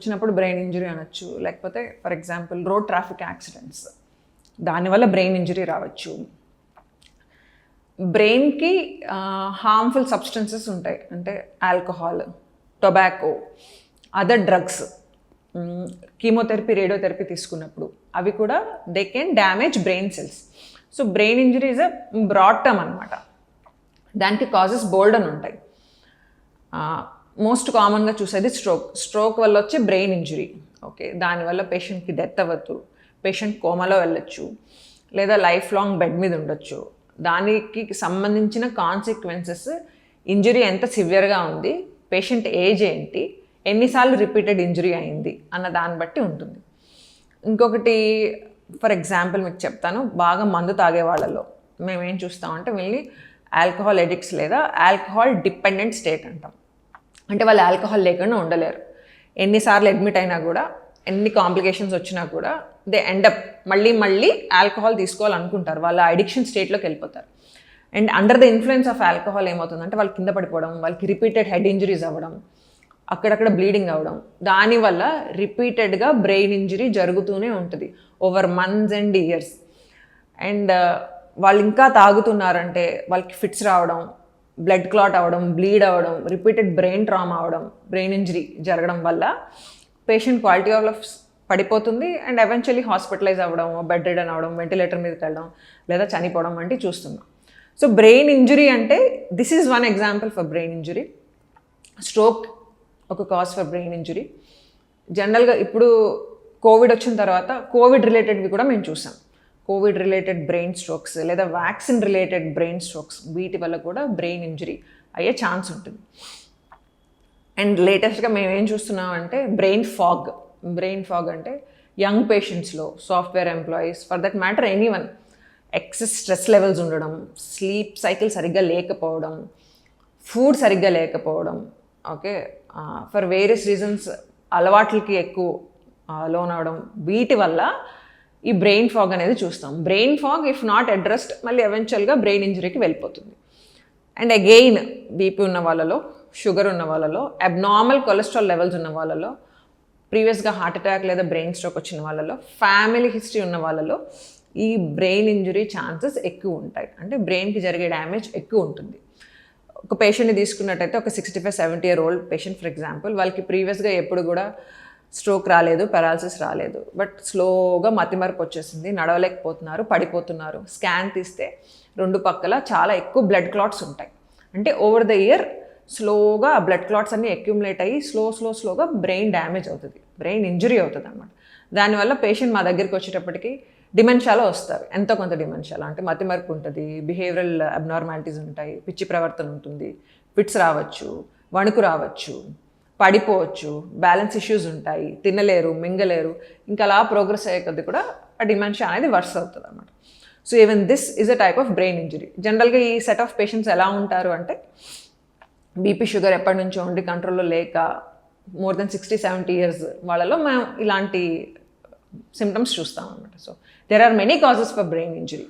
వచ్చినప్పుడు brain injury అనొచ్చు. లేకపోతే for example road traffic accidents, దానివల్ల బ్రెయిన్ ఇంజరీ రావచ్చు. బ్రెయిన్కి హార్మ్ఫుల్ సబ్స్టెన్సెస్ ఉంటాయి, అంటే alcohol, tobacco, other drugs, chemotherapy, radiotherapy తీసుకున్నప్పుడు అవి కూడా they can damage brain cells. So brain injury is a broad term అనమాట. దానికి కాజెస్ బోల్డ్ అని ఉంటాయి. మోస్ట్ కామన్గా చూసేది స్ట్రోక్ వల్ల వచ్చే బ్రెయిన్ ఇంజరీ. ఓకే, దానివల్ల పేషెంట్కి డెత్ అవ్వచ్చు, పేషెంట్ కోమాలో వెళ్ళొచ్చు, లేదా లైఫ్ లాంగ్ బెడ్ మీద ఉండొచ్చు. దానికి సంబంధించిన కాన్సిక్వెన్సెస్, ఇంజరీ ఎంత సివియర్గా ఉంది, పేషెంట్ ఏజ్ ఏంటి, ఎన్నిసార్లు రిపీటెడ్ ఇంజరీ అయింది అన్న దాన్ని బట్టి ఉంటుంది. ఇంకొకటి ఫర్ ఎగ్జాంపుల్ మీకు చెప్తాను, బాగా మందు తాగే వాళ్ళలో మేమేం చూస్తామంటే వీళ్ళని ఆల్కహాల్ ఎడిక్ట్స్ లేదా ఆల్కహాల్ డిపెండెంట్ స్టేట్ అంటాం. అంటే వాళ్ళు ఆల్కహాల్ లేకుండా ఉండలేరు. ఎన్నిసార్లు అడ్మిట్ అయినా కూడా, ఎన్ని కాంప్లికేషన్స్ వచ్చినా కూడా దే ఎండప్ మళ్ళీ ఆల్కహాల్ తీసుకోవాలనుకుంటారు. వాళ్ళ అడిక్షన్ స్టేట్లోకి వెళ్ళిపోతారు. And under the influence of alcohol ఏమవుతుందంటే వాళ్ళు కింద పడిపోవడం, వాళ్ళకి రిపీటెడ్ హెడ్ ఇంజరీస్ అవ్వడం, అక్కడక్కడ బ్లీడింగ్ అవ్వడం, దానివల్ల రిపీటెడ్గా బ్రెయిన్ ఇంజరీ జరుగుతూనే ఉంటుంది over months and years. And వాళ్ళు ఇంకా తాగుతున్నారంటే వాళ్ళకి ఫిట్స్ రావడం, బ్లడ్ క్లాట్ అవ్వడం, బ్లీడ్ అవ్వడం, రిపీటెడ్ బ్రెయిన్ ట్రామా అవ్వడం, బ్రెయిన్ ఇంజరీ జరగడం వల్ల పేషెంట్ క్వాలిటీ ఆఫ్ లైఫ్ పడిపోతుంది. అండ్ ఎవెన్చువల్లీ హాస్పిటలైజ్ అవ్వడం, బెడ్ రిడన్ అవ్వడం, వెంటిలేటర్ మీదకి వెళ్ళడం, లేదా చనిపోవడం వంటి చూస్తున్నాం. సో బ్రెయిన్ ఇంజరీ అంటే this is one example for brain injury. Stroke ఒక కాజ్ ఫర్ బ్రెయిన్ ఇంజరీ. జనరల్గా ఇప్పుడు కోవిడ్ వచ్చిన తర్వాత కోవిడ్ రిలేటెడ్వి కూడా మేము చూసాం. కోవిడ్ రిలేటెడ్ బ్రెయిన్ స్ట్రోక్స్ లేదా వ్యాక్సిన్ రిలేటెడ్ బ్రెయిన్ స్ట్రోక్స్, వీటి వల్ల కూడా బ్రెయిన్ ఇంజరీ అయ్యే ఛాన్స్ ఉంటుంది. అండ్ లేటెస్ట్గా మేము ఏం చూస్తున్నామంటే బ్రెయిన్ ఫాగ్. బ్రెయిన్ ఫాగ్ అంటే యంగ్ పేషెంట్స్లో, software employees, for that matter anyone, excess stress levels ఉండడం, స్లీప్ సైకిల్ సరిగ్గా లేకపోవడం, ఫుడ్ సరిగ్గా లేకపోవడం, ఓకే, ఫర్ వేరియస్ రీజన్స్ అలవాట్లకి ఎక్కువ లోన్ అవడం, వీటి వల్ల ఈ బ్రెయిన్ ఫాగ్ అనేది చూస్తాం. Brain fog if not addressed మళ్ళీ ఎవెన్చువల్గా బ్రెయిన్ ఇంజరీకి వెళ్ళిపోతుంది. అండ్ అగెయిన్ బీపీ ఉన్న వాళ్ళలో, షుగర్ ఉన్న వాళ్ళలో, అబ్నార్మల్ కొలెస్ట్రాల్ లెవెల్స్ ఉన్న వాళ్ళలో, ప్రీవియస్గా హార్ట్ అటాక్ లేదా బ్రెయిన్ స్ట్రోక్ వచ్చిన వాళ్ళలో, ఫ్యామిలీ హిస్టరీ ఉన్న వాళ్ళలో ఈ బ్రెయిన్ ఇంజరీ ఛాన్సెస్ ఎక్కువ ఉంటాయి. అంటే బ్రెయిన్కి జరిగే డ్యామేజ్ ఎక్కువ ఉంటుంది. ఒక పేషెంట్ని తీసుకున్నట్టయితే ఒక 65-70 year old patient for example, వాళ్ళకి ప్రీవియస్గా ఎప్పుడు కూడా స్ట్రోక్ రాలేదు, పెరాలసిస్ రాలేదు, బట్ స్లోగా మతిమరుపు వచ్చేసింది, నడవలేకపోతున్నారు, పడిపోతున్నారు. స్కాన్ తీస్తే రెండు పక్కల చాలా ఎక్కువ బ్లడ్ క్లాట్స్ ఉంటాయి. అంటే ఓవర్ ద ఇయర్ స్లోగా ఆ బ్లడ్ క్లాట్స్ అన్నీ అక్యుములేట్ అయ్యి స్లోగా బ్రెయిన్ డ్యామేజ్ అవుతుంది, బ్రెయిన్ ఇంజరీ అవుతుంది అన్నమాట. దానివల్ల పేషెంట్ మా దగ్గరికి వచ్చేటప్పటికి డిమెన్షియాలో వస్తారు. ఎంతో కొంత డిమెన్షియాలో అంటే మతిమరుపు ఉంటుంది, బిహేవియరల్ అబ్నార్మాలిటీస్ ఉంటాయి, పిచ్చి ప్రవర్తన ఉంటుంది, ఫిట్స్ రావచ్చు, వణుకు రావచ్చు, పడిపోవచ్చు, బ్యాలెన్స్ ఇష్యూస్ ఉంటాయి, తినలేరు, మింగలేరు. ఇంకా అలా ప్రోగ్రెస్ అయ్యే కొద్ది కూడా ఆ డిమెన్షియా అనేది వర్స్ అవుతుంది అన్నమాట. So even this is a type of brain injury. జనరల్గా ఈ సెట్ ఆఫ్ పేషెంట్స్ ఎలా ఉంటారు అంటే బీపీ షుగర్ ఎప్పటి నుంచో ఉండి కంట్రోల్లో లేక మోర్ దెన్ 60-70 years వాళ్ళలో మేము ఇలాంటి సిమ్టమ్స్ చూస్తాం అన్నమాట. So there are many causes for brain injury.